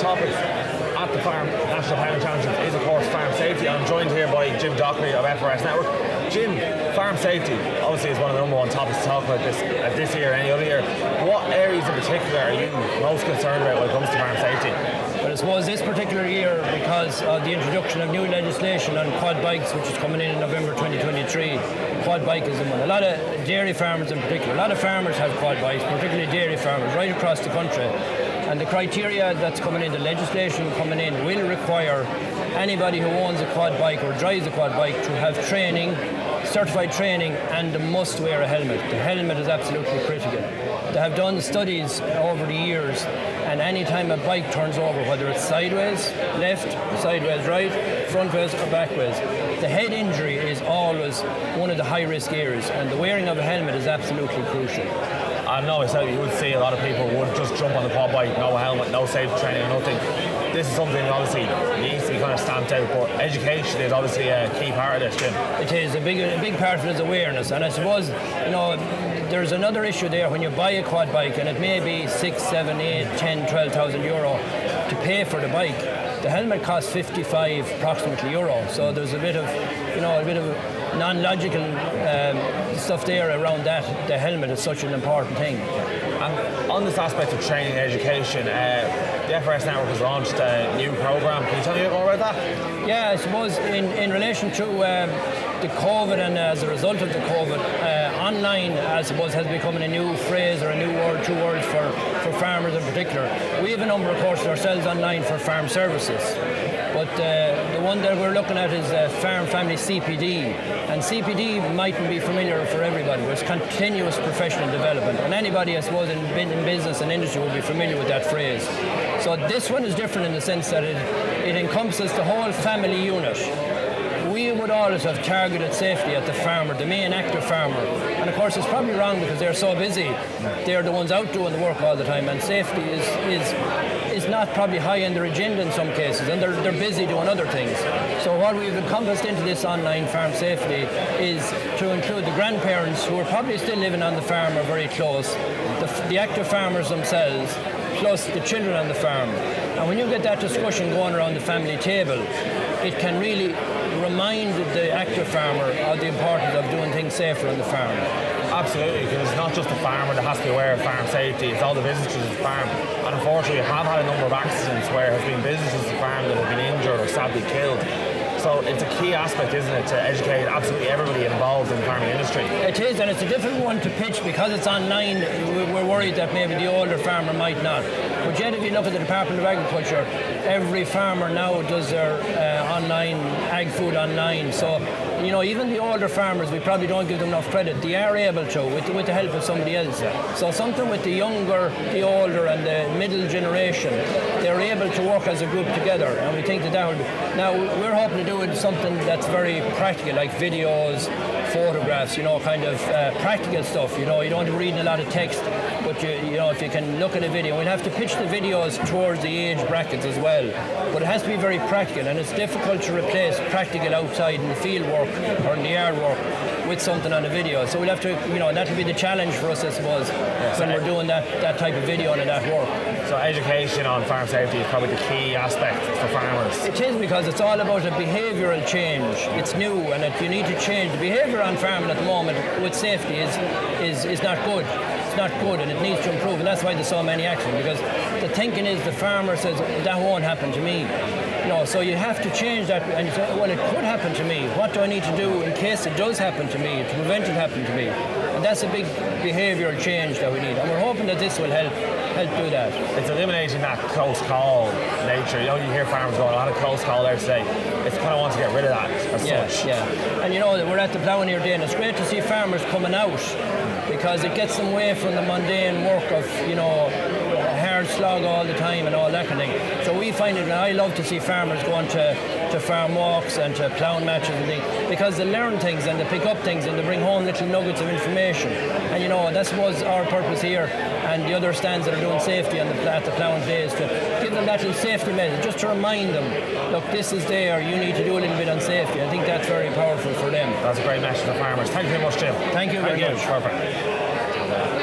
topics at the Farm National Ploughing Championship is, of course, farm safety. I'm joined here by Jim Dockery of FRS Network. Jim, farm safety obviously is one of the number one topics to talk about this year or any other year. What areas in particular are you most concerned about when it comes to farm safety? Well, I suppose this particular year, because of the introduction of new legislation on quad bikes, which is coming in November 2023, quad bike is one. A lot of dairy farmers in particular, a lot of farmers have quad bikes, particularly dairy farmers, right across the country. And the criteria that's coming in, the legislation coming in, will require anybody who owns a quad bike or drives a quad bike to have training, certified training, and must wear a helmet. The helmet is absolutely critical. They have done studies over the years, and any time a bike turns over, whether it's sideways, left, sideways, right, frontways or backways, the head injury is always one of the high-risk areas, and the wearing of a helmet is absolutely crucial. I know you would see a lot of people would just jump on the quad bike, no helmet, no safety training, nothing. This is something that obviously needs to be kind of stamped out, but education is obviously a key part of this, Jim. It is. A big part of it is awareness, and I suppose, there's another issue there when you buy a quad bike, and it may be 6, 7, 8, 10, 12,000 euro to pay for the bike. The helmet costs 55 approximately euro, so there's a bit of non-logical stuff there around that. The helmet is such an important thing. And on this aspect of training and education, the FRS Network has launched a new program. Can you tell me a bit more about that? Yeah, I suppose in relation to the COVID, and as a result of the COVID, online, I suppose, has become a new phrase or a new word, two words for farmers in particular. We have a number of courses ourselves online for farm services. But the one that we're looking at is Farm Family CPD. And CPD mightn't be familiar for everybody, but it's continuous professional development. And anybody, I suppose, in business and industry will be familiar with that phrase. So this one is different in the sense that it encompasses the whole family unit. We would always have targeted safety at the farmer, the main active farmer. And of course, it's probably wrong because they're so busy. They're the ones out doing the work all the time, and safety is not probably high on their agenda in some cases, and they're busy doing other things. So what we've encompassed into this online farm safety is to include the grandparents who are probably still living on the farm or very close, the active farmers themselves, plus the children on the farm. And when you get that discussion going around the family table, it can really remind the active farmer of the importance of doing things safer on the farm. Absolutely, because it's not just the farmer that has to be aware of farm safety, it's all the visitors to the farm. And unfortunately, we have had a number of accidents where there have been visitors to the farm that have been injured or sadly killed. So it's a key aspect, isn't it, to educate absolutely everybody involved in the farming industry. It is, and it's a difficult one to pitch because it's online. We're worried that maybe the older farmer might not. But yet, if you look at the Department of Agriculture, every farmer now does their online, ag food online. So, even the older farmers, we probably don't give them enough credit. They are able to, with the help of somebody else. So something with the younger, the older, and the middle generation, they're able to work as a group together. And we think that would... Now, we're hoping to do something that's very practical, like videos, photographs, practical stuff. You don't have to read a lot of text, but if you can look at a video, we'll have to pitch the videos towards the age brackets as well. But it has to be very practical, and it's difficult to replace practical outside in the field work or in the yard work with something on a video. So we'll have to, that'll be the challenge for us, I suppose, when we're doing that type of video and that work. So education on farm safety is probably the key aspect for farmers. It is, because it's all about a behavioural change. It's new, and you need to change. The behaviour on farming at the moment with safety is not good. It's not good, and it needs to improve, and that's why there's so many actions, because the thinking is the farmer says, that won't happen to me. So you have to change that, and you say, well, it could happen to me. What do I need to do in case it does happen to me, to prevent it happening to me? And that's a big behavioural change that we need, and we're hoping that this will help do that. It's eliminating that close call nature. You hear farmers going, a lot of close call there today. It's kind of want to get rid of that as such. Yeah. And we're at the Ploughing here today, and it's great to see farmers coming out, because it gets them away from the mundane work of, hard slog all the time and all that kind of thing. So we find it, and I love to see farmers going to farm walks and to ploughing matches and things, because they learn things and they pick up things and they bring home little nuggets of information. And that was our purpose here, and the other stands that are doing safety at the ploughing today is to give them that little safety message, just to remind them, look, this is there, you need to do a little bit on safety. I think that's very powerful for them. That's a great message for farmers. Thank you very much, Jim. Thank you very much. Perfect.